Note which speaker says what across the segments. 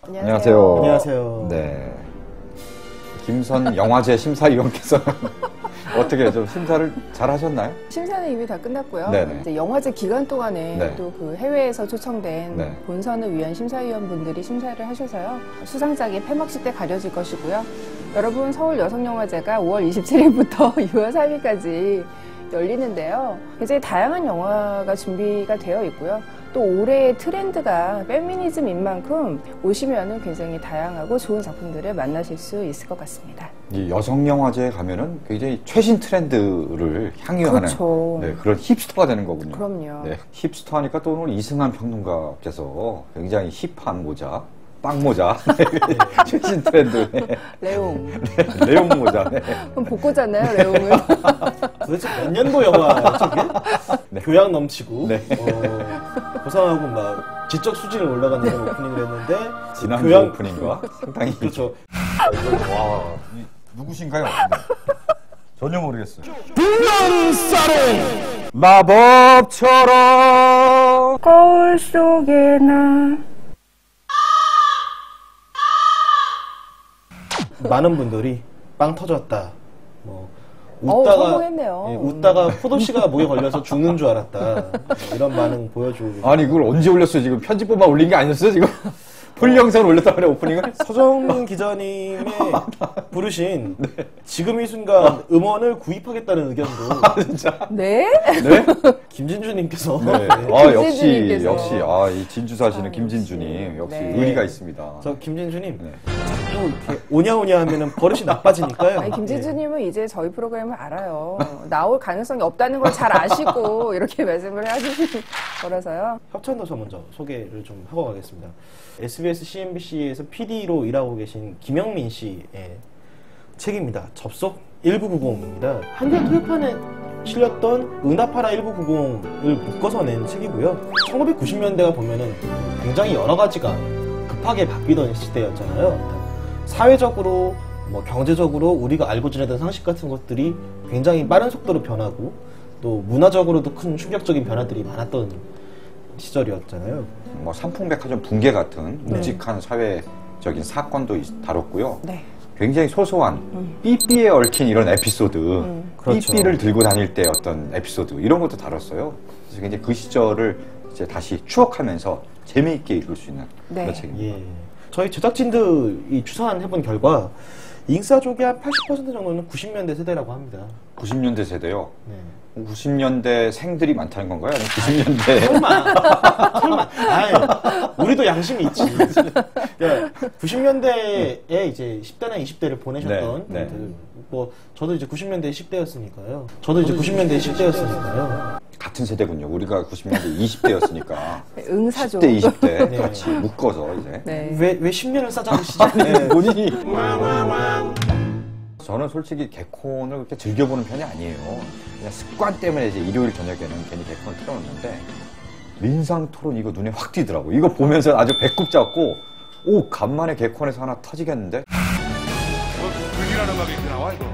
Speaker 1: 안녕하세요.
Speaker 2: 안녕하세요.
Speaker 1: 네. 김선 영화제 심사위원께서 어떻게 좀 심사를 잘 하셨나요?
Speaker 3: 심사는 이미 다 끝났고요.
Speaker 1: 네네.
Speaker 3: 이제 영화제 기간 동안에
Speaker 1: 네.
Speaker 3: 또 그 해외에서 초청된
Speaker 1: 네.
Speaker 3: 본선을 위한 심사위원분들이 심사를 하셔서요. 수상작이 폐막식 때 가려질 것이고요. 여러분, 서울 여성영화제가 5월 27일부터 6월 3일까지 열리는데요. 굉장히 다양한 영화가 준비가 되어 있고요. 또 올해의 트렌드가 페미니즘인 만큼 오시면은 굉장히 다양하고 좋은 작품들을 만나실 수 있을 것 같습니다.
Speaker 1: 이 여성영화제에 가면은 굉장히 최신 트렌드를 향유하는
Speaker 3: 그렇죠.
Speaker 1: 네, 그런 힙스터가 되는 거군요.
Speaker 3: 그럼요.
Speaker 1: 네, 힙스터 하니까 또 오늘 이승환 평론가께서 굉장히 힙한 모자, 빵 모자, 최신 트렌드. 네.
Speaker 3: 레옹.
Speaker 1: 네, 레옹 모자. 네.
Speaker 3: 그럼 복고잖아요, 레옹을.
Speaker 2: 도대체 몇 년도 영화죠, 이게?
Speaker 1: 네.
Speaker 2: 교양 넘치고,
Speaker 1: 네.
Speaker 2: 고상하고 막 지적 수준을 올라가는 그런 오프닝을 했는데,
Speaker 1: 지난주 오프닝과 상당히.
Speaker 2: 그렇죠.
Speaker 1: 와, 누구신가요? 네. 전혀 모르겠어요.
Speaker 2: 불량사롱!
Speaker 1: 마법처럼
Speaker 3: 거울 속에 나.
Speaker 2: 많은 분들이 빵 터졌다. 뭐,
Speaker 3: 성공했네요.
Speaker 2: 예, 웃다가 포도씨가 목에 걸려서 죽는 줄 알았다. 뭐 이런 반응 보여주고.
Speaker 1: 아니 그걸 언제 올렸어요? 지금 편집본만 올린 게 아니었어요? 지금 풀 영상을 올렸다 그래 오프닝을?
Speaker 2: 서정민 기자님의 부르신 지금 이 순간 음원을 구입하겠다는 의견도
Speaker 1: 진짜?
Speaker 3: 네?
Speaker 1: 네?
Speaker 2: 김진주님께서
Speaker 1: 네. 아 역시
Speaker 3: 김진주님께서.
Speaker 1: 역시 이 진주 사시는 김진주님 역시
Speaker 3: 네.
Speaker 1: 의리가 있습니다.
Speaker 2: 저 김진주님
Speaker 1: 네.
Speaker 2: 자꾸 이렇게 오냐오냐 하면은 버릇이 나빠지니까요.
Speaker 3: 아니, 김진주님은 이제 저희 프로그램을 알아요. 나올 가능성이 없다는 걸 잘 아시고 이렇게 말씀을 해주신 거라서요.
Speaker 2: 협찬도 저 먼저 소개를 좀 하고 가겠습니다. SBS, CNBC에서 PD로 일하고 계신 김영민 씨의 책입니다. 접속 1990입니다. 한글 토요판에 실렸던 응답하라 1990을 묶어서 낸 책이고요. 1990년대가 보면은 굉장히 여러 가지가 급하게 바뀌던 시대였잖아요. 사회적으로, 뭐 경제적으로 우리가 알고 지내던 상식 같은 것들이 굉장히 빠른 속도로 변하고 또 문화적으로도 큰 충격적인 변화들이 많았던 시절이었잖아요.
Speaker 1: 뭐 삼풍백화점 붕괴 같은 묵직한 사회적인 사건도 다뤘고요.
Speaker 3: 네.
Speaker 1: 굉장히 소소한 삐삐에 얽힌 이런 에피소드,
Speaker 2: 그렇죠.
Speaker 1: 삐삐를 들고 다닐 때 어떤 에피소드 이런 것도 다뤘어요. 그래서 굉장히 그 시절을 이제 다시 추억하면서 재미있게 읽을 수 있는
Speaker 3: 네.
Speaker 1: 그런 책입니다.
Speaker 2: 예. 저희 제작진들이 추산해본 결과 인싸족의 한 80% 정도는 90년대 세대라고 합니다.
Speaker 1: 90년대 세대요.
Speaker 2: 네.
Speaker 1: 90년대 생들이 많다는 건가요? 아니면 90년대
Speaker 2: 설마. 아이, 우리도 양심이 있지. 그러니까 90년대에 이제 10대나 20대를 보내셨던
Speaker 1: 네, 네.
Speaker 2: 분들. 뭐 저도 이제 90년대 10대였으니까요. 저도 이제 90년대 10대였으니까요.
Speaker 1: 같은 세대군요. 우리가 90년대 20대였으니까
Speaker 3: 응사죠.
Speaker 1: 10대, 20대
Speaker 2: 네.
Speaker 1: 같이 묶어서 이제
Speaker 3: 네.
Speaker 2: 왜 10년을 싸잡으시죠?
Speaker 1: 네, 본인이 저는 솔직히 개콘을 그렇게 즐겨보는 편이 아니에요. 그냥 습관 때문에 이제 일요일 저녁에는 괜히 개콘을 틀어놓는데 민상 토론 이거 눈에 확 띄더라고. 이거 보면서 아주 배꼽 잡고 오 간만에 개콘에서 하나 터지겠는데?
Speaker 4: 불길한 음악이 이렇게 나와 이거.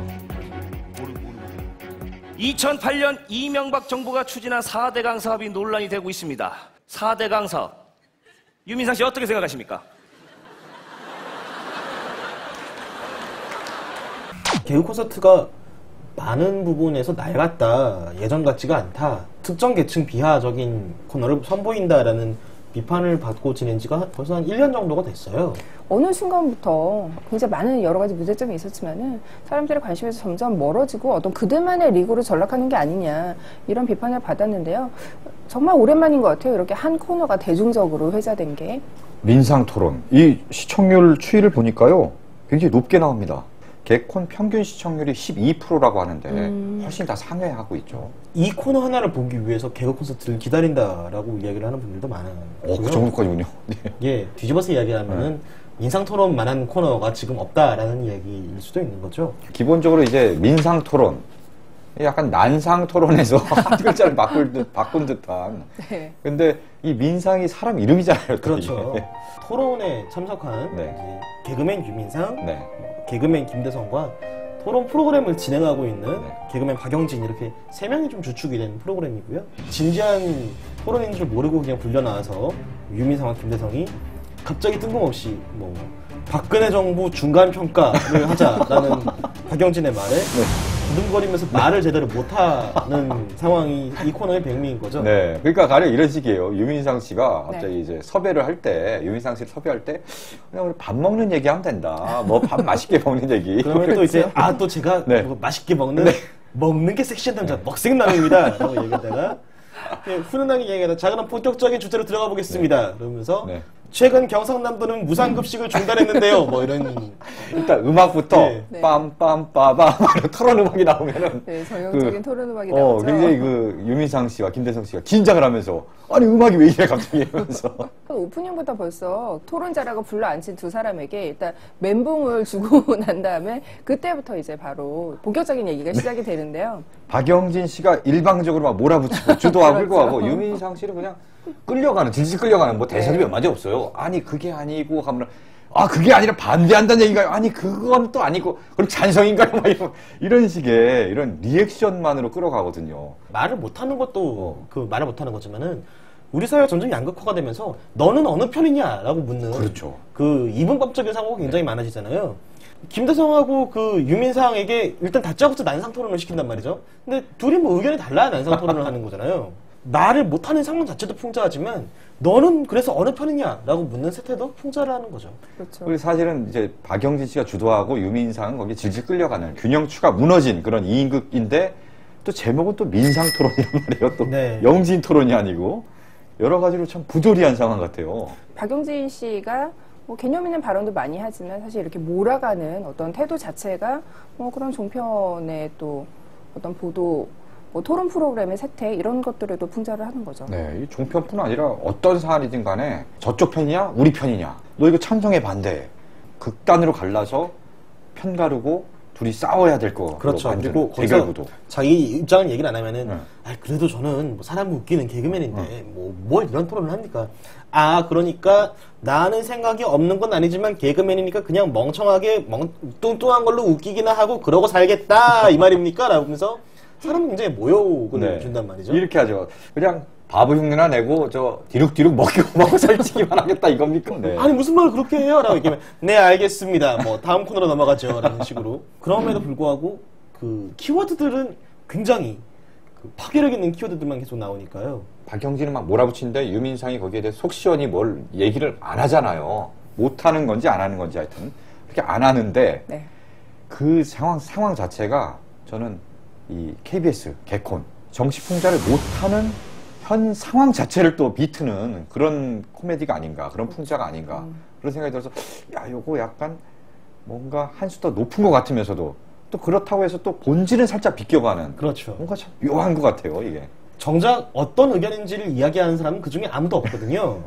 Speaker 5: 2008년 이명박 정부가 추진한 4대강 사업이 논란이 되고 있습니다. 4대강 사업. 유민상 씨 어떻게 생각하십니까?
Speaker 2: 개그 콘서트가 많은 부분에서 낡았다, 예전 같지가 않다, 특정 계층 비하적인 코너를 선보인다라는 비판을 받고 지낸 지가 벌써 한 1년 정도가 됐어요.
Speaker 3: 어느 순간부터 굉장히 많은 여러 가지 문제점이 있었지만은 사람들의 관심에서 점점 멀어지고 어떤 그들만의 리그로 전락하는 게 아니냐 이런 비판을 받았는데요. 정말 오랜만인 것 같아요. 이렇게 한 코너가 대중적으로 회자된 게.
Speaker 1: 민상 토론 이 시청률 추이를 보니까요 굉장히 높게 나옵니다. 개콘 평균 시청률이 12%라고 하는데 훨씬 다 상회하고 있죠.
Speaker 2: 이 코너 하나를 보기 위해서 개그 콘서트를 기다린다라고 이야기를 하는 분들도 많아요.
Speaker 1: 그 정도까지군요. 네.
Speaker 2: 예, 뒤집어서 이야기하면은 인상 토론만한 코너가 지금 없다라는 이야기일 수도 있는 거죠.
Speaker 1: 기본적으로 이제 민상 토론 약간 난상 토론에서 한 글자를 바꾼 듯한.
Speaker 3: 네.
Speaker 1: 근데 이 민상이 사람 이름이잖아요. 또
Speaker 2: 그렇죠.
Speaker 1: 이게.
Speaker 2: 토론에 참석한
Speaker 1: 네.
Speaker 2: 이제 개그맨 유민상,
Speaker 1: 네.
Speaker 2: 개그맨 김대성과 토론 프로그램을 진행하고 있는
Speaker 1: 네.
Speaker 2: 개그맨 박영진 이렇게 3명이 좀 주축이 된 프로그램이고요. 진지한 토론인 줄 모르고 그냥 불려나와서 유민상과 김대성이 갑자기 뜬금없이 뭐 박근혜 정부 중간 평가를 하자라는 박영진의 말에 두둥거리면서 말을 제대로 못하는 상황이 이 코너의 백미인 거죠.
Speaker 1: 네, 그러니까 가령 이런 식이에요. 유민상 씨가 갑자기
Speaker 3: 네.
Speaker 1: 이제 섭외를 할 때, 유민상 씨를 섭외할 때, 그냥 우리 밥 먹는 얘기 하면 된다. 뭐 밥 맛있게 먹는 얘기.
Speaker 2: 그러면 또 이제 또 제가
Speaker 1: 네.
Speaker 2: 뭐 맛있게 먹는 게 섹시한 남자 먹생남입니다 라고 얘기하다가 훈훈하게 얘기하다 자 그럼 본격적인 주제로 들어가 보겠습니다 그러면서
Speaker 1: 네.
Speaker 2: 최근 경상남도는 무상급식을 중단했는데요 뭐 이런
Speaker 1: 일단 음악부터
Speaker 2: 네.
Speaker 1: 빰빰빠밤 토론 음악이 나오면은
Speaker 3: 네, 전형적인 토론 음악이 나오죠.
Speaker 1: 굉장히 그 유민상 씨와 김대성 씨가 긴장을 하면서 아니 음악이 왜 이래 갑자기 이러면서
Speaker 3: 오프닝부터 벌써 토론자라고 불러 앉힌 두 사람에게 일단 멘붕을 주고 난 다음에 그때부터 이제 바로 본격적인 얘기가 시작이 되는데요.
Speaker 1: 박영진 씨가 일방적으로 막 몰아붙이고 주도하고 끌고
Speaker 3: 그렇죠.
Speaker 1: 가고 유민상 씨는 그냥 끌려가는 질질 끌려가는 뭐 대사도 몇 마디 없어요. 아니 그게 아니고 하면 그게 아니라 반대한다는 얘기가요. 아니 그건 또 아니고 그럼 찬성인가요? 막 이런 식의 이런 리액션만으로 끌어가거든요.
Speaker 2: 말을 못하는 것도 그 말을 못하는 거지만은 우리 사회가 점점 양극화가 되면서 너는 어느 편이냐라고 묻는
Speaker 1: 그렇죠.
Speaker 2: 그 이분법적인 사고가 굉장히 많아지잖아요. 김대성하고 그 유민상에게 일단 다짜고짜 난상 토론을 시킨단 말이죠. 근데 둘이 뭐 의견이 달라야 난상 토론을 하는 거잖아요. 말을 못하는 상황 자체도 풍자하지만 너는 그래서 어느 편이냐라고 묻는 세태도 풍자를 하는 거죠.
Speaker 3: 그렇죠.
Speaker 1: 그리고 사실은 이제 박영진 씨가 주도하고 유민상은 거기에 질질 끌려가는 균형추가 무너진 그런 2인극인데 또 제목은 또 민상 토론이란 말이에요. 또
Speaker 2: 네.
Speaker 1: 영진 토론이 아니고 여러 가지로 참 부조리한 상황 같아요.
Speaker 3: 박영진 씨가 뭐 개념 있는 발언도 많이 하지만 사실 이렇게 몰아가는 어떤 태도 자체가 뭐 그런 종편의 또 어떤 보도 뭐 토론 프로그램의 세태 이런 것들에도 풍자를 하는 거죠.
Speaker 1: 네, 이 종편뿐 아니라 어떤 사안이든 간에 저쪽 편이냐 우리 편이냐 너 이거 찬성해 반대해 극단으로 갈라서 편 가르고 둘이 싸워야 될 거.
Speaker 2: 그렇죠. 그리고
Speaker 1: 대결
Speaker 2: 거기서
Speaker 1: 구도.
Speaker 2: 자기 입장을 얘기를 안 하면은
Speaker 1: 네.
Speaker 2: 그래도 저는 뭐 사람 웃기는 개그맨인데 뭘 이런 토론을 합니까? 그러니까 나는 생각이 없는 건 아니지만 개그맨이니까 그냥 멍청하게 뚱뚱한 걸로 웃기기나 하고 그러고 살겠다 이 말입니까? 라고 하면서 사람은 굉장히 모욕을
Speaker 1: 네.
Speaker 2: 준단 말이죠.
Speaker 1: 이렇게 하죠. 그냥 바보 흉내나 내고 저 뒤룩뒤룩 먹고 살찌기만 하겠다 이겁니까? 네.
Speaker 2: 아니 무슨 말을 그렇게 해요? 라고 얘기하면 네 알겠습니다. 뭐 다음 코너로 넘어가죠. 라는 식으로. 그럼에도 불구하고 그 키워드들은 굉장히 그 파괴력 있는 키워드들만 계속 나오니까요.
Speaker 1: 박영진은 막 몰아붙이는데 유민상이 거기에 대해 속 시원히 뭘 얘기를 안 하잖아요. 못하는 건지 안 하는 건지 하여튼 그렇게 안 하는데
Speaker 3: 네.
Speaker 1: 그 상황 자체가 저는 이 KBS 개콘 정치 풍자를 못하는 현 상황 자체를 또 비트는 그런 코미디가 아닌가, 그런 풍자가 아닌가 그런 생각이 들어서 요거 약간 뭔가 한 수 더 높은 것 같으면서도 또 그렇다고 해서 또 본질은 살짝 비껴가는
Speaker 2: 그렇죠.
Speaker 1: 뭔가 참 묘한 것 같아요 이게.
Speaker 2: 정작 어떤 의견인지를 이야기하는 사람은 그 중에 아무도 없거든요.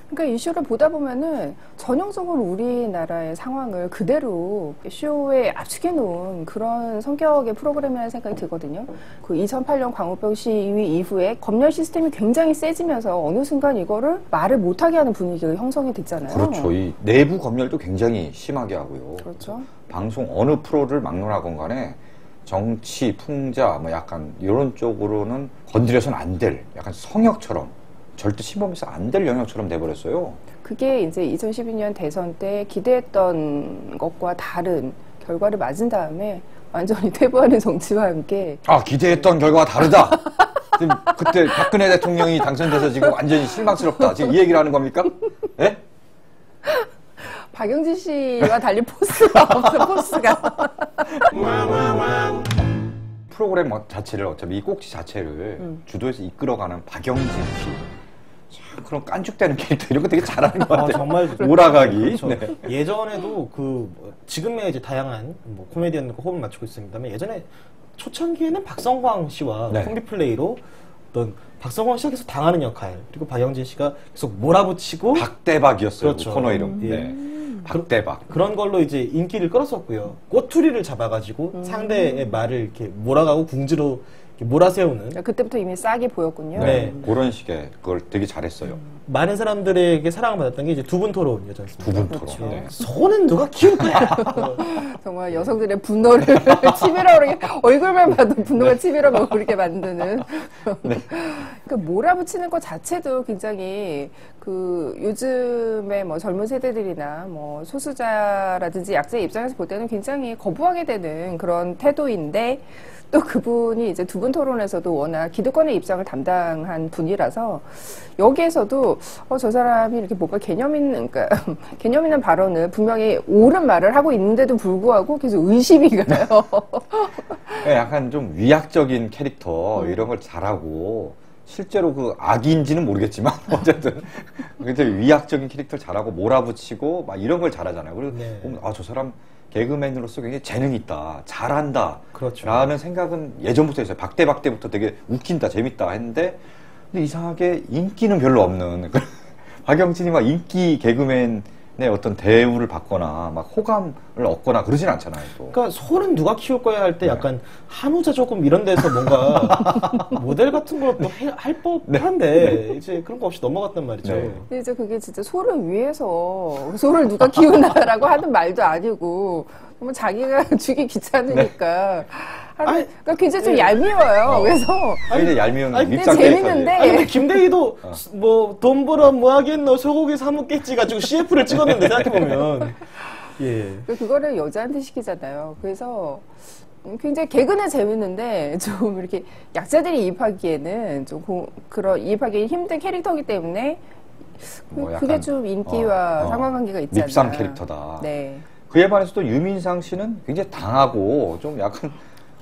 Speaker 3: 그러니까 이슈를 보다 보면은 전형적으로 우리나라의 상황을 그대로 쇼에 압축해 놓은 그런 성격의 프로그램이라는 생각이 들거든요. 그 2008년 광우병 시위 이후에 검열 시스템이 굉장히 세지면서 어느 순간 이거를 말을 못하게 하는 분위기가 형성이 됐잖아요.
Speaker 1: 그렇죠. 이 내부 검열도 굉장히 심하게 하고요.
Speaker 3: 그렇죠.
Speaker 1: 방송 어느 프로를 막론하건 간에 정치, 풍자, 뭐 약간 이런 쪽으로는 건드려서는 안 될 약간 성역처럼 절대 침범해서 안 될 영역처럼 돼버렸어요.
Speaker 3: 그게 이제 2012년 대선 때 기대했던 것과 다른 결과를 맞은 다음에 완전히 퇴보하는 정치와 함께
Speaker 1: 기대했던 결과가 다르다. 지금 그때 박근혜 대통령이 당선돼서 지금 완전히 실망스럽다. 지금 이 얘기를 하는 겁니까? 예?
Speaker 3: 박영진 씨와 달리 포스가 없어, 포스가.
Speaker 1: 프로그램 자체를 어차피 이 꼭지 자체를 주도해서 이끌어가는 박영진 씨. 참 그런 깐죽대는 캐릭터 이런 거 되게 잘하는 것 같아요.
Speaker 2: 정말
Speaker 1: 몰아가기.
Speaker 2: 그렇죠.
Speaker 1: 네.
Speaker 2: 예전에도 지금의 이제 다양한 뭐 코미디언과 호흡을 맞추고 있습니다만 예전에 초창기에는 박성광 씨와
Speaker 1: 네.
Speaker 2: 콤비 플레이로 어떤 박성광 씨가 계속 당하는 역할 그리고 박영진 씨가 계속 몰아붙이고
Speaker 1: 박대박이었어요.
Speaker 2: 그렇죠.
Speaker 1: 그 코너 이름.
Speaker 2: 예.
Speaker 1: 네. 박대박.
Speaker 2: 그런 걸로 이제 인기를 끌었었고요. 꼬투리를 잡아가지고 상대의 말을 이렇게 몰아가고 궁지로 몰아세우는
Speaker 3: 그때부터 이미 싹이 보였군요.
Speaker 2: 네.
Speaker 1: 그런 식의 그걸 되게 잘했어요.
Speaker 2: 많은 사람들에게 사랑을 받았던 게 이제 두 분 토론이었지 않습니까?
Speaker 1: 두 분 토론.
Speaker 3: 그렇죠.
Speaker 1: 네.
Speaker 2: 소는 누가 키울 거야?
Speaker 3: 정말 여성들의 분노를 치밀어 오르게 얼굴만 봐도 분노가 치밀어 오르게 만드는. 그 몰아붙이는 것 자체도 굉장히 그 요즘에 뭐 젊은 세대들이나 뭐 소수자라든지 약자의 입장에서 볼 때는 굉장히 거부하게 되는 그런 태도인데 또 그분이 이제 두 분 토론에서도 워낙 기득권의 입장을 담당한 분이라서 여기에서도 저 사람이 이렇게 뭔가 개념 있는 그러니까 개념 있는 발언을 분명히 옳은 말을 하고 있는데도 불구하고 계속 의심이 가요.
Speaker 1: 약간 좀 위약적인 캐릭터 이런 걸 잘하고 실제로 그 악인지는 모르겠지만 어쨌든 굉장히 위약적인 캐릭터를 잘하고 몰아붙이고 막 이런 걸 잘하잖아요. 그래서
Speaker 2: 네.
Speaker 1: 보면 저 사람 개그맨으로서 굉장히 재능이 있다, 잘한다
Speaker 2: 그렇죠.
Speaker 1: 라는 생각은 예전부터 했어요. 박대박대부터 되게 웃긴다, 재밌다 했는데 근데 이상하게 인기는 별로 없는 박영진이 막 인기 개그맨의 어떤 대우를 받거나 막 호감을 얻거나 그러진 않잖아요. 또.
Speaker 2: 그러니까 소는 누가 키울 거야 할 때 약간 한우자 조금 이런 데서 뭔가 모델 같은 것도 할 법한데 이제 그런 거 없이 넘어갔단 말이죠.
Speaker 1: 네.
Speaker 3: 근데 이제 그게 진짜 소를 위해서 소를 누가 키우나라고 하는 말도 아니고 정말 자기가 주기 귀찮으니까 하는 그러니까 굉장히 좀 얄미워요. 그래서
Speaker 1: 굉장히 얄미운
Speaker 2: 아니,
Speaker 1: 밉상
Speaker 3: 근데
Speaker 1: 캐릭터지.
Speaker 3: 재밌는데
Speaker 2: 아니 근데 김대희도 뭐 돈 벌어 뭐 하겠노 소고기 사 먹겠지 가지고 CF를 찍었는데 생각해보면 예.
Speaker 3: 그거를 여자한테 시키잖아요. 그래서 굉장히 개그는 재밌는데 좀 이렇게 약자들이 이입하기에는 좀 그런 이입하기 힘든 캐릭터이기 때문에
Speaker 1: 뭐
Speaker 3: 그게
Speaker 1: 약간,
Speaker 3: 좀 인기와 상관관계가 있지 않나.
Speaker 1: 밉상 캐릭터다.
Speaker 3: 네.
Speaker 1: 그에 반해서도 유민상 씨는 굉장히 당하고 좀 약간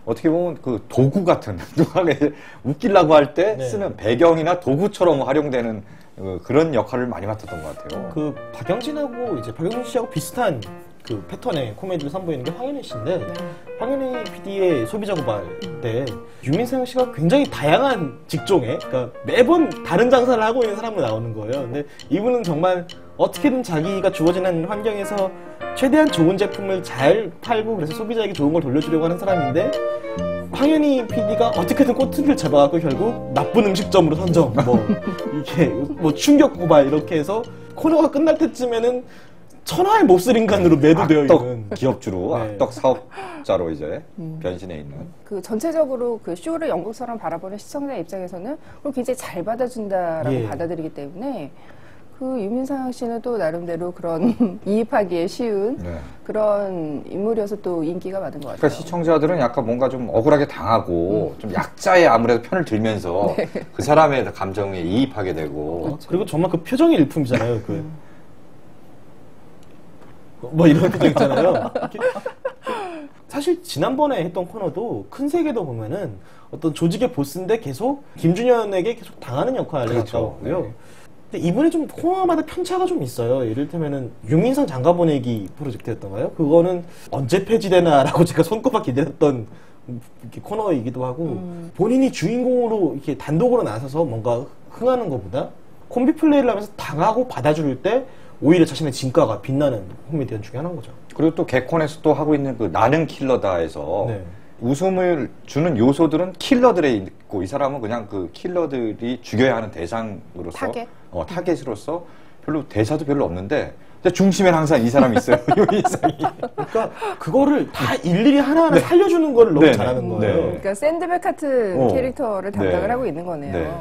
Speaker 1: 어떻게 보면 그 도구 같은 누가 웃기려고 할 때
Speaker 2: 네.
Speaker 1: 쓰는 배경이나 도구처럼 활용되는 그런 역할을 많이 맡았던 것 같아요.
Speaker 2: 그 박영진하고 이제 박영진 씨하고 비슷한 그 패턴의 코미디를 선보이는 게 황현희 씨인데 황현희 PD의 소비자 고발 때 유민상 씨가 굉장히 다양한 직종에 그러니까 매번 다른 장사를 하고 있는 사람으로 나오는 거예요. 근데 이분은 정말 어떻게든 자기가 주어지는 환경에서 최대한 좋은 제품을 잘 팔고 그래서 소비자에게 좋은 걸 돌려주려고 하는 사람인데 황현희 PD가 어떻게든 꼬투리를 잡아갖고 결국 나쁜 음식점으로 선정 뭐 이게 뭐 충격 고발 이렇게 해서 코너가 끝날 때쯤에는 천하의 몹쓸 인간으로 매도되어
Speaker 1: 악덕
Speaker 2: 있는
Speaker 1: 기업주로
Speaker 2: 네.
Speaker 1: 악덕 사업자로 이제 변신해 있는.
Speaker 3: 그 전체적으로 그 쇼를 연극처럼 바라보는 시청자 입장에서는 그걸 굉장히 잘 받아준다라고
Speaker 2: 예.
Speaker 3: 받아들이기 때문에 그 유민상 씨는 또 나름대로 그런 이입하기에 쉬운
Speaker 1: 네.
Speaker 3: 그런 인물이어서 또 인기가 많은 것 같아요.
Speaker 1: 그러니까 시청자들은 약간 뭔가 좀 억울하게 당하고 좀 약자의 아무래도 편을 들면서 그 사람의 감정에 이입하게 되고
Speaker 2: 그리고 정말 그 표정이 일품이잖아요. 그 뭐 이런 표정 있잖아요. 이렇게. 사실 지난번에 했던 코너도 큰 세계도 보면은 어떤 조직의 보스인데 계속 김준현에게 계속 당하는 역할을
Speaker 1: 그렇죠.
Speaker 2: 했고요.
Speaker 1: 네.
Speaker 2: 근데 이번에 좀 코너마다 편차가 좀 있어요. 이를테면은 유민상 장가보내기 프로젝트였던가요? 그거는 언제 폐지되나라고 제가 손꼽아 기다렸던 이렇게 코너이기도 하고 본인이 주인공으로 이렇게 단독으로 나서서 뭔가 흥하는 것보다 콤비 플레이를 하면서 당하고 받아줄 때 오히려 자신의 진가가 빛나는 코미디언 중에 하나인 거죠.
Speaker 1: 그리고 또 개콘에서 또 하고 있는 그 나는 킬러다에서
Speaker 2: 네.
Speaker 1: 웃음을 주는 요소들은 킬러들에 있고 이 사람은 그냥 그 킬러들이 죽여야 하는 대상으로서
Speaker 3: 타겟?
Speaker 1: 타겟으로서 별로 대사도 별로 없는데 중심에는 항상 이 사람이 있어요. 유민상이.
Speaker 2: 그러니까 그거를 다 일일이 하나하나 살려주는 거를 너무
Speaker 1: 네,
Speaker 2: 잘하는
Speaker 1: 네.
Speaker 2: 거예요.
Speaker 3: 그러니까 샌드백 같은
Speaker 1: 어.
Speaker 3: 캐릭터를 담당을
Speaker 1: 네.
Speaker 3: 하고 있는 거네요.
Speaker 1: 네.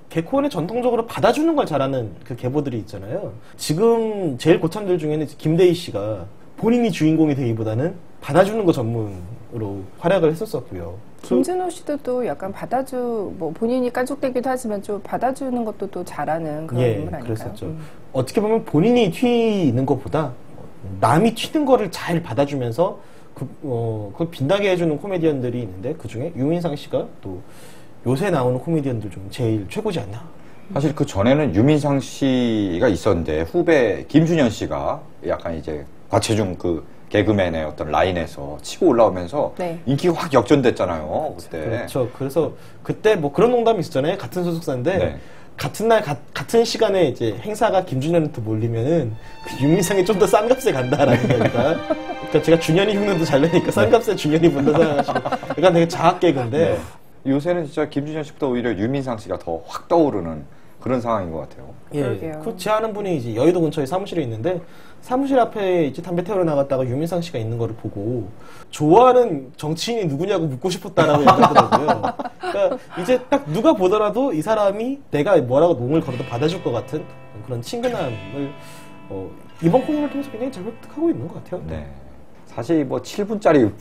Speaker 2: 개콘에 전통적으로 받아주는 걸 잘하는 그 계보들이 있잖아요. 지금 제일 고참들 중에는 김대희 씨가 본인이 주인공이 되기보다는 받아주는 거 전문으로 활약을 했었었고요.
Speaker 3: 김준호 씨도 또 약간 뭐 본인이 깐족되기도 하지만 좀 받아주는 것도 또 잘하는 그런
Speaker 2: 예,
Speaker 3: 인물 아닐까요?
Speaker 2: 그랬었죠. 어떻게 보면 본인이 튀는 것보다 남이 튀는 거를 잘 받아주면서 그걸 빛나게 해주는 코미디언들이 있는데 그 중에 유민상 씨가 또 요새 나오는 코미디언들 중 제일 최고지 않나.
Speaker 1: 사실 그 전에는 유민상 씨가 있었는데 후배 김준현 씨가 약간 이제 과체중 그 개그맨의 어떤 라인에서 치고 올라오면서
Speaker 3: 네.
Speaker 1: 인기가 확 역전됐잖아요. 그때.
Speaker 2: 그렇죠. 그래서 그때 뭐 그런 농담이 있었잖아요. 같은 소속사인데
Speaker 1: 네.
Speaker 2: 같은 날 같은 시간에 이제 행사가 김준현한테 몰리면은 그 유민상이 좀 더 싼 값에 간다라는 거니까. 그러니까 제가 준현이 흉내도 잘 내니까 싼 값에 준현이 본다 생각하시고. 그러니까 되게 자학 개그인데.
Speaker 1: 네. 요새는 진짜 김준현 씨보다 오히려 유민상 씨가 더 확 떠오르는 그런 상황인 것 같아요.
Speaker 2: 예,
Speaker 3: 그러게요.
Speaker 2: 그 제아는 분이 이제 여의도 근처에 사무실에 있는데 사무실 앞에 이제 담배 태우러 나갔다가 유민상 씨가 있는 거를 보고 좋아하는 정치인이 누구냐고 묻고 싶었다라고 얘기하더라고요. 그러니까 이제 딱 누가 보더라도 이 사람이 내가 뭐라고 몸을 걸어도 받아줄 것 같은 그런 친근함을 이번 코너를 통해서 굉장히 잘 획득하고 있는 것 같아요.
Speaker 1: 네. 사실 뭐 7분짜리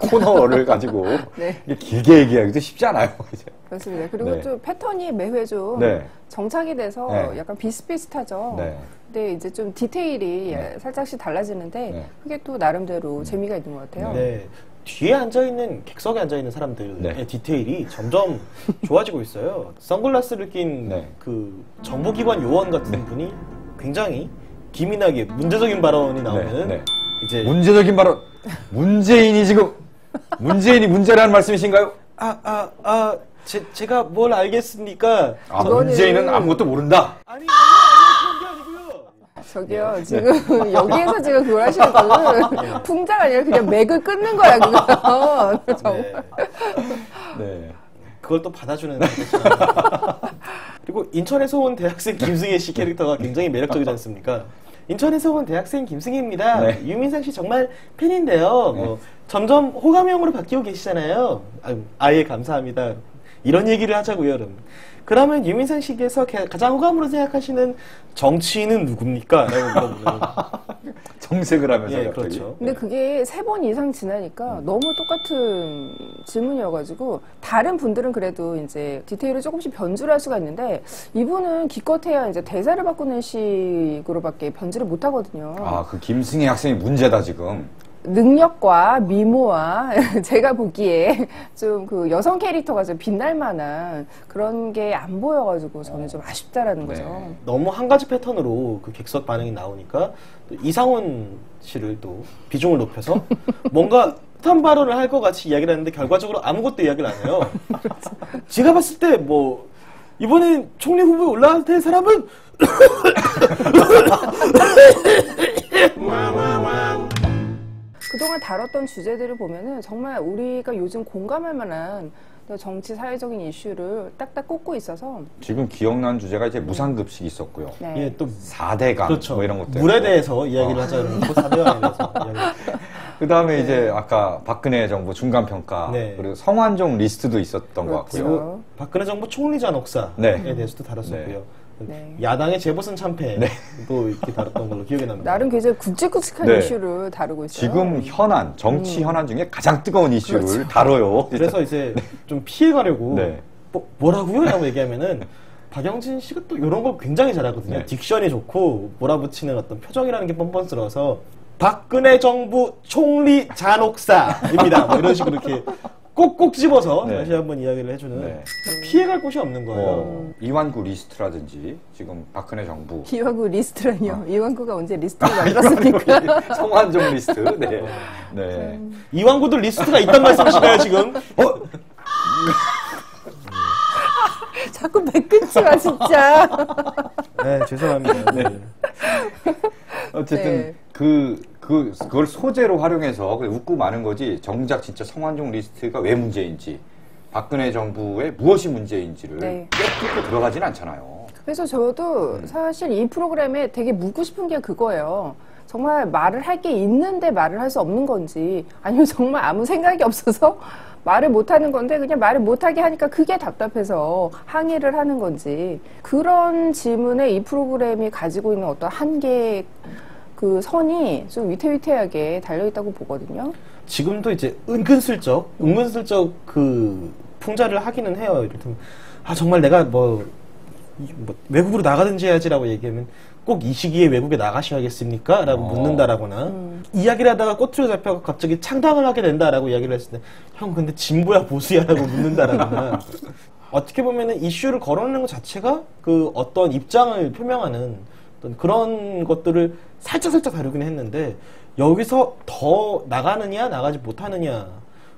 Speaker 1: 코너를 가지고
Speaker 3: 네.
Speaker 1: 이게 길게 얘기하기도 쉽지 않아요. 이제.
Speaker 3: 그렇습니다. 그리고
Speaker 1: 네.
Speaker 3: 좀 패턴이 매회 좀
Speaker 1: 네.
Speaker 3: 정착이 돼서
Speaker 1: 네.
Speaker 3: 약간 비슷비슷하죠.
Speaker 1: 네.
Speaker 3: 근데 이제 좀 디테일이
Speaker 1: 네.
Speaker 3: 살짝씩 달라지는데
Speaker 1: 네.
Speaker 3: 그게 또 나름대로 재미가 있는 것 같아요.
Speaker 2: 네. 뒤에 앉아있는, 객석에 앉아있는 사람들의
Speaker 1: 네.
Speaker 2: 디테일이 점점 좋아지고 있어요. 선글라스를 낀
Speaker 1: 네.
Speaker 2: 그 정보기관 요원 같은 분이 굉장히 기민하게 문제적인 발언이 나오면
Speaker 1: 네.
Speaker 2: 이제
Speaker 1: 문제적인 발언. 문재인이 지금 문재인이 문제라는 말씀이신가요?
Speaker 2: 제가 뭘 알겠습니까?
Speaker 1: 아,
Speaker 3: 그거는-
Speaker 1: 문재인은 아무것도 모른다.
Speaker 2: 아니, 그런 게 아니고요.
Speaker 3: 저기요, 지금 여기에서 지금 그걸 하시는 거는 풍자가 아니라 그냥 맥을 끊는 거야, 그거.
Speaker 2: 네.
Speaker 1: 네.
Speaker 2: 그걸 또 받아주는 그리고 인천에서 온 대학생 김승혜 씨 캐릭터가 굉장히 매력적이지 않습니까? 인천에서 온 대학생 김승혜입니다.
Speaker 1: 네.
Speaker 2: 유민상 씨 정말 팬인데요. 점점 호감형으로 바뀌고 계시잖아요. 아예 감사합니다. 이런 얘기를 하자고요, 여러분. 그러면 유민상 씨께서 가장 호감으로 생각하시는 정치인은 누굽니까? 라고 물어보면
Speaker 1: 정색을 하면서
Speaker 2: 예,
Speaker 1: 갑자기.
Speaker 2: 그렇죠.
Speaker 3: 근데 그게 3번 이상 지나니까 너무 똑같은 질문이어가지고 다른 분들은 그래도 이제 디테일을 조금씩 변주를 할 수가 있는데 이분은 기껏해야 이제 대사를 바꾸는 식으로밖에 변주를 못 하거든요.
Speaker 1: 아, 그 김승희 학생이 문제다 지금.
Speaker 3: 능력과 미모와 제가 보기에 좀 그 여성 캐릭터가 좀 빛날 만한 그런 게 안 보여가지고 저는 좀 아쉽다라는 거죠.
Speaker 1: 네.
Speaker 2: 너무 한 가지 패턴으로 그 객석 반응이 나오니까 또 이상훈 씨를 또 비중을 높여서 뭔가 한 발언을 할 것 같이 이야기를 하는데 결과적으로 아무것도 이야기를 안 해요. 제가 봤을 때 뭐 이번에 총리 후보에 올라갈 때 사람은
Speaker 3: 그동안 다뤘던 주제들을 보면은 정말 우리가 요즘 공감할 만한 정치 사회적인 이슈를 딱딱 꽂고 있어서
Speaker 1: 지금 기억나는 주제가 이제 무상급식이 있었고요.
Speaker 3: 네.
Speaker 2: 예, 또
Speaker 1: 4대강
Speaker 2: 그렇죠.
Speaker 1: 뭐 이런 것들.
Speaker 2: 물에 대해서 이야기를 하자면 그 사대강에 대해서 이야기를
Speaker 1: 그 다음에 이제 아까 박근혜 정부 중간평가
Speaker 2: 네.
Speaker 1: 그리고 성완종 리스트도 있었던 것
Speaker 3: 그렇죠.
Speaker 1: 같고요.
Speaker 2: 그리고 박근혜 정부 총리 잔혹사에
Speaker 1: 네.
Speaker 2: 대해서도 다뤘었고요.
Speaker 3: 네.
Speaker 2: 야당의 재보선 참패도 이렇게 다뤘던 걸로 기억이 납니다.
Speaker 3: 나름 굉장히 굵직굵직한
Speaker 1: 네.
Speaker 3: 이슈를 다루고 있어요.
Speaker 1: 지금 현안, 정치 현안 중에 가장 뜨거운 이슈를 다뤄요.
Speaker 2: 그래서 이제 좀 피해가려고
Speaker 1: 네.
Speaker 2: 뭐라고요? 라고 얘기하면은 박영진 씨가 또 이런 걸 굉장히 잘하거든요.
Speaker 1: 네.
Speaker 2: 딕션이 좋고 몰아붙이는 어떤 표정이라는 게 뻔뻔스러워서 박근혜 정부 총리 잔혹사입니다. 뭐 이런 식으로 이렇게 꼭꼭 집어서
Speaker 1: 네.
Speaker 2: 다시 한번 이야기를 해주는
Speaker 1: 네.
Speaker 2: 피해갈 곳이 없는 거예요.
Speaker 1: 이완구 리스트라든지 지금 박근혜 정부
Speaker 3: 이완구 리스트라니요.
Speaker 1: 아.
Speaker 3: 이완구가 언제 리스트를 만들었습니까?
Speaker 1: 성완종 리스트. 네. 네.
Speaker 2: 이왕구도 리스트가 있단 말씀이시나요 지금?
Speaker 3: 자꾸 배 끊지 마 진짜.
Speaker 2: 네 죄송합니다. 네.
Speaker 1: 어쨌든
Speaker 3: 네.
Speaker 1: 그걸 소재로 활용해서 웃고 마는 거지 정작 진짜 성완종 리스트가 왜 문제인지 박근혜 정부의 무엇이 문제인지를
Speaker 3: 네.
Speaker 1: 꿰뚫고 들어가진 않잖아요.
Speaker 3: 그래서 저도 사실 이 프로그램에 되게 묻고 싶은 게 그거예요. 정말 말을 할 게 있는데 말을 할 수 없는 건지 아니면 정말 아무 생각이 없어서 말을 못하는 건데 그냥 말을 못하게 하니까 그게 답답해서 항의를 하는 건지 그런 질문에 이 프로그램이 가지고 있는 어떤 한계 그 선이 좀 위태위태하게 달려있다고 보거든요.
Speaker 2: 지금도 이제 은근슬쩍 그 풍자를 하기는 해요. 이를테면 정말 내가 뭐 외국으로 나가든지 해야지라고 얘기하면 꼭 이 시기에 외국에 나가셔야겠습니까? 라고 묻는다라거나 이야기를 하다가 꼬투리 잡혀서 갑자기 창당을 하게 된다라고 이야기를 했을 때 형 근데 진보야 보수야 라고 묻는다라거나 어떻게 보면은 이슈를 거론하는 것 자체가 그 어떤 입장을 표명하는 어떤 그런 것들을 살짝 다루긴 했는데 여기서 더 나가느냐 나가지 못하느냐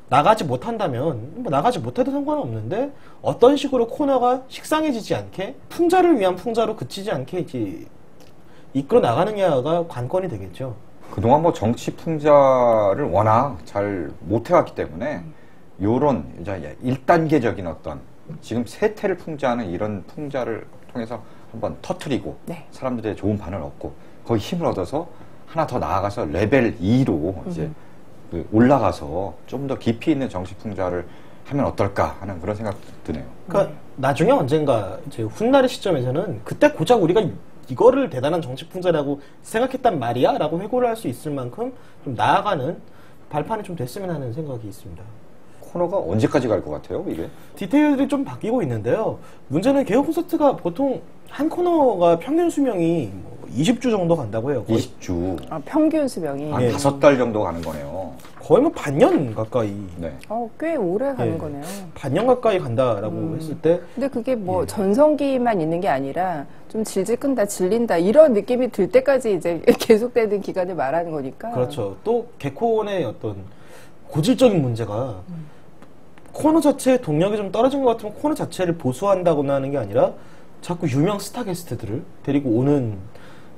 Speaker 2: 나가지 못한다면 뭐 나가지 못해도 상관은 없는데 어떤 식으로 코너가 식상해지지 않게 풍자를 위한 풍자로 그치지 않게 이제 이끌어 나가느냐가 관건이 되겠죠.
Speaker 1: 그동안 뭐 정치 풍자를 워낙 잘 못해왔기 때문에 요런 이제 1단계적인 어떤 지금 세태를 풍자하는 이런 풍자를 통해서 한번 터트리고
Speaker 3: 네.
Speaker 1: 사람들의 좋은 반응을 얻고 거기 힘을 얻어서 하나 더 나아가서 레벨 2로 이제 그 올라가서 좀 더 깊이 있는 정치 풍자를 하면 어떨까 하는 그런 생각 드네요.
Speaker 2: 그러니까 나중에 언젠가 이제 훗날의 시점에서는 그때 고작 우리가 이거를 대단한 정치 풍자라고 생각했단 말이야 라고 회고를 할 수 있을 만큼 좀 나아가는 발판이 좀 됐으면 하는 생각이 있습니다.
Speaker 1: 코너가 언제까지 갈 것 같아요, 이게?
Speaker 2: 디테일들이 좀 바뀌고 있는데요. 문제는 개그 콘서트가 보통 한 코너가 평균 수명이 뭐 20주 정도 간다고 해요. 거의,
Speaker 1: 20주.
Speaker 3: 아, 평균 수명이.
Speaker 1: 한
Speaker 2: 예.
Speaker 1: 5달 정도 가는 거네요.
Speaker 2: 거의 뭐 반년 가까이.
Speaker 1: 네.
Speaker 3: 꽤 오래 가는
Speaker 2: 예.
Speaker 3: 거네요.
Speaker 2: 반년 가까이 간다라고 했을 때
Speaker 3: 근데 그게 뭐
Speaker 2: 예.
Speaker 3: 전성기만 있는 게 아니라 좀 질질 끈다, 질린다 이런 느낌이 들 때까지 이제 계속되는 기간을 말하는 거니까.
Speaker 2: 그렇죠. 또 개콘의 어떤 고질적인 문제가 코너 자체의 동력이 좀 떨어진 것 같으면 코너 자체를 보수한다거나 하는 게 아니라 자꾸 유명 스타 게스트들을 데리고 오는,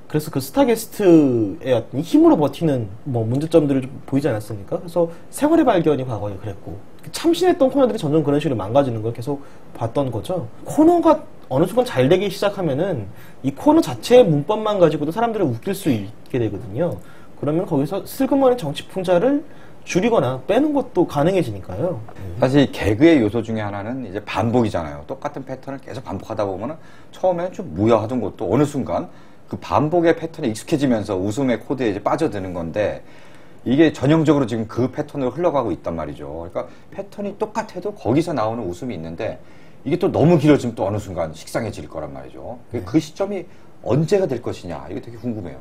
Speaker 2: 그래서 그 스타 게스트의 어떤 힘으로 버티는 뭐 문제점들을 좀 보이지 않았습니까? 그래서 세월의 발견이 과거에 그랬고 참신했던 코너들이 점점 그런 식으로 망가지는 걸 계속 봤던 거죠. 코너가 어느 순간 잘 되기 시작하면은 이 코너 자체의 문법만 가지고도 사람들을 웃길 수 있게 되거든요. 그러면 거기서 슬그머니 정치 풍자를 줄이거나 빼는 것도 가능해지니까요.
Speaker 1: 사실 개그의 요소 중에 하나는 이제 반복이잖아요. 똑같은 패턴을 계속 반복하다 보면은 처음에는 좀 무야하던 것도 어느 순간 그 반복의 패턴에 익숙해지면서 웃음의 코드에 이제 빠져드는 건데 이게 전형적으로 지금 그 패턴으로 흘러가고 있단 말이죠. 그러니까 패턴이 똑같아도 거기서 나오는 웃음이 있는데 이게 또 너무 길어지면 또 어느 순간 식상해질 거란 말이죠. 그 시점이 언제가 될 것이냐 이게 되게 궁금해요.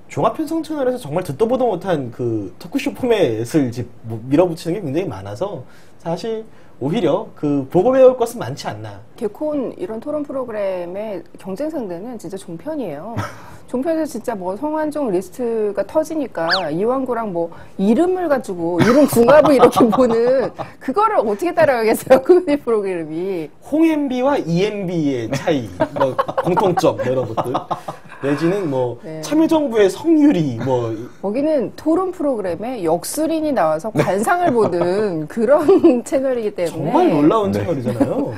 Speaker 2: 종합편성 채널에서 정말 듣도 보도 못한 그 토크쇼 포맷을 이제 뭐 밀어붙이는 게 굉장히 많아서 사실 오히려 그 보고 배울 것은 많지 않나.
Speaker 3: 개콘 이런 토론 프로그램의 경쟁 상대는 진짜 종편이에요. 종편에서 진짜 뭐 성완종 리스트가 터지니까 이완구랑 뭐 이름을 가지고 이름 궁합을 이렇게 보는 그거를 어떻게 따라가겠어요, 그 프로그램이.
Speaker 2: 홍MB와 EMB의 차이, 뭐 공통점 뭐 이런 것들. 내지는 뭐
Speaker 3: 네.
Speaker 2: 참여정부의 성유리 뭐
Speaker 3: 거기는 토론 프로그램에 역술인이 나와서 관상을 보는 그런 채널이기 때문에
Speaker 2: 정말 놀라운
Speaker 1: 네.
Speaker 2: 채널이잖아요. 뭐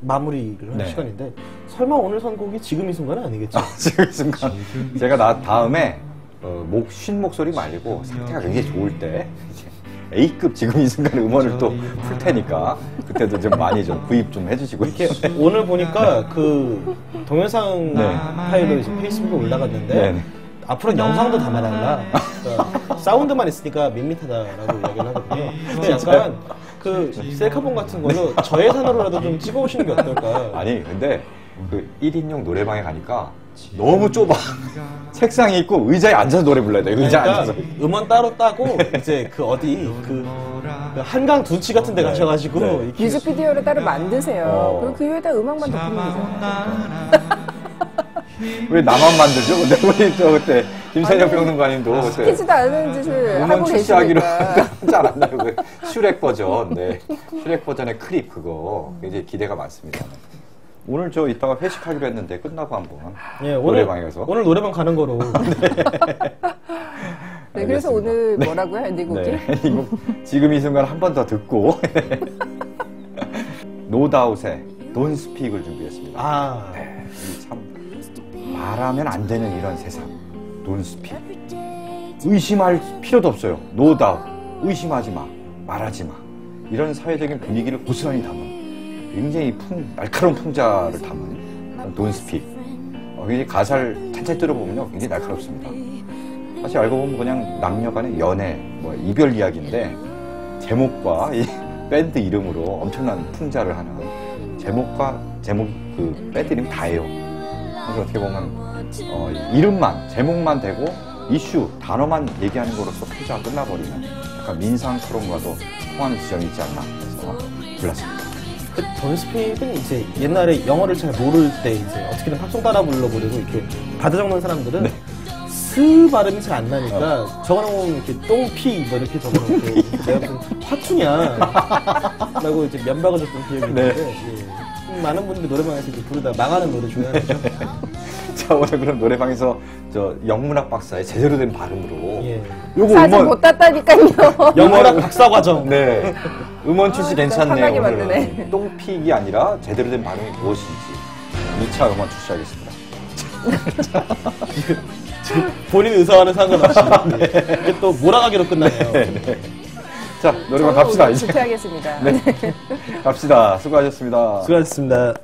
Speaker 2: 마무리를 할
Speaker 1: 네.
Speaker 2: 시간인데 설마 오늘 선곡이 지금 이 순간은 아니겠죠?
Speaker 1: 지금 이 순간 제가 다음에 쉰 목소리 말고 상태가 굉장히 좋을 때 이제 A급 지금 이 순간 음원을 또 풀 테니까 그때도 좀 많이 좀 구입 좀 해주시고
Speaker 2: 이렇게 오늘 보니까 그 동영상
Speaker 1: 네.
Speaker 2: 파일로 이제 페이스북에 올라갔는데
Speaker 1: 네.
Speaker 2: 앞으로는 영상도 담아달라. 그러니까 사운드만 있으니까 밋밋하다라고 이야기를 하거든요. 근데 약간 그 셀카봉 같은 걸로 저예산으로라도 좀 찍어오시는 게 어떨까?
Speaker 1: 아니 근데 그 1인용 노래방에 가니까 너무 좁아. 책상이 있고 의자에 앉아서 노래 불러야 돼. 의자에
Speaker 2: 그러니까
Speaker 1: 앉아서.
Speaker 2: 음원 따로 따고 이제 그 어디 그 한강 둔치 같은 데 가셔가지고
Speaker 1: 네.
Speaker 2: 이렇게
Speaker 3: 뮤직비디오를 따로 만드세요. 그리고 그 위에다 음악만 덮으면 되죠.
Speaker 1: 왜 나만 만들죠? 근데 우리 저 그때 김선영 평론가님도 그때
Speaker 3: 시키지도 않은 짓을
Speaker 1: 음원
Speaker 3: 하고
Speaker 1: 출시하기로
Speaker 3: 계시니까.
Speaker 1: 하지 않았나요? 그 슈렉 버전, 네. 슈렉 버전의 클립 그거 굉장히 기대가 많습니다. 오늘 저 이따가 회식하기로 했는데 끝나고 한번
Speaker 2: 예,
Speaker 1: 노래방에 가서.
Speaker 2: 오늘 노래방 가는 거로
Speaker 3: 네, 그래서
Speaker 1: 알겠습니다.
Speaker 3: 오늘
Speaker 1: 네.
Speaker 3: 뭐라고요? 엔딩곡이?
Speaker 1: 네, 이거 지금 이 순간 한 번 더 듣고 노다웃의 Don't Speak을 준비했습니다.
Speaker 2: 아
Speaker 1: 이 참 말하면 안 되는 이런 세상. Don't speak. 의심할 필요도 없어요. No doubt. 의심하지 마. 말하지 마. 이런 사회적인 분위기를 고스란히 담은 굉장히 날카로운 풍자를 담은 Don't speak. 굉장히 가사를 천천히 들어보면요. 굉장히 날카롭습니다. 사실 알고 보면 그냥 남녀 간의 연애, 뭐 이별 이야기인데 제목과 이 밴드 이름으로 엄청난 풍자를 하는 제목과 제목 그 밴드 이름 다예요. 그래서 어떻게 보면 이름만 제목만 되고 이슈 단어만 얘기하는 거로서 풍자가 끝나버리는 약간 민상 토론과도 통하는 지점이 있지 않나 해서 불렀습니다.
Speaker 2: 그 돈스픽은 이제 옛날에 영어를 잘 모를 때 이제 어떻게든 팝송 따라 불러버리고 이렇게 받아 적는 사람들은 스 발음이 잘 안 나니까 적어놓으면 이렇게 똥피 뭐 이렇게 적어놓고 내가 무슨 화투냐 라고 이제 면박을 줬던 기억이 있는데 많은 분들이 노래방에서 이렇게 부르다 망하는 노래 중에 하나죠.
Speaker 1: 자, 오늘 그럼 노래방에서 저 영문학 박사의 제대로 된 발음으로
Speaker 2: 예.
Speaker 1: 요거
Speaker 3: 사진 못 땄다니까요.
Speaker 2: 영문학 박사 과정.
Speaker 1: 네. 음원 출시
Speaker 3: 진짜
Speaker 1: 괜찮네요.
Speaker 3: 편하게
Speaker 1: 오늘은.
Speaker 3: 만드네.
Speaker 1: 똥픽이 아니라 제대로 된 발음이 무엇인지 2차 음원 출시하겠습니다.
Speaker 2: 본인 의사와는 상관없이. 이게 또 몰아가기로 끝나네요.
Speaker 1: 자, 노래방 갑시다, 이제.
Speaker 3: 집회하겠습니다.
Speaker 1: 네. 갑시다. 수고하셨습니다.
Speaker 2: 수고하셨습니다.